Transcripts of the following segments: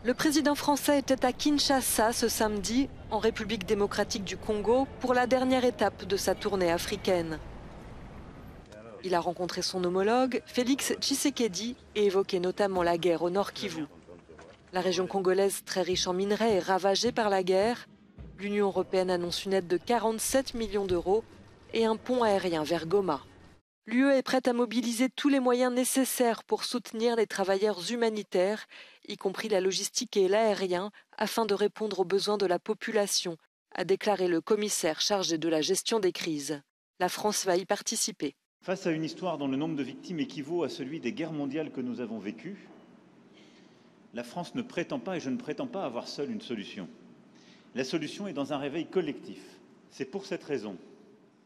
Le président français était à Kinshasa ce samedi, en République démocratique du Congo, pour la dernière étape de sa tournée africaine. Il a rencontré son homologue, Félix Tshisekedi, et évoqué notamment la guerre au Nord Kivu. La région congolaise, très riche en minerais, est ravagée par la guerre. L'Union européenne annonce une aide de 47 millions d'euros et un pont aérien vers Goma. L'UE est prête à mobiliser tous les moyens nécessaires pour soutenir les travailleurs humanitaires, y compris la logistique et l'aérien, afin de répondre aux besoins de la population, a déclaré le commissaire chargé de la gestion des crises. La France va y participer. Face à une histoire dont le nombre de victimes équivaut à celui des guerres mondiales que nous avons vécues, la France ne prétend pas, et je ne prétends pas avoir seule une solution. La solution est dans un réveil collectif. C'est pour cette raison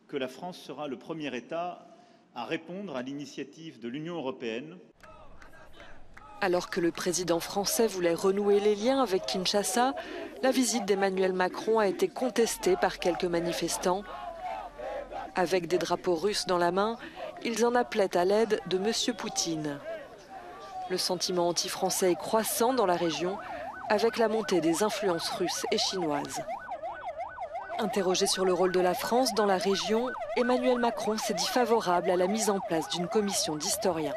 que la France sera le premier État à répondre à l'initiative de l'Union européenne. Alors que le président français voulait renouer les liens avec Kinshasa, la visite d'Emmanuel Macron a été contestée par quelques manifestants. Avec des drapeaux russes dans la main, ils en appelaient à l'aide de M. Poutine. Le sentiment anti-français est croissant dans la région, avec la montée des influences russes et chinoises. Interrogé sur le rôle de la France dans la région, Emmanuel Macron s'est dit favorable à la mise en place d'une commission d'historiens.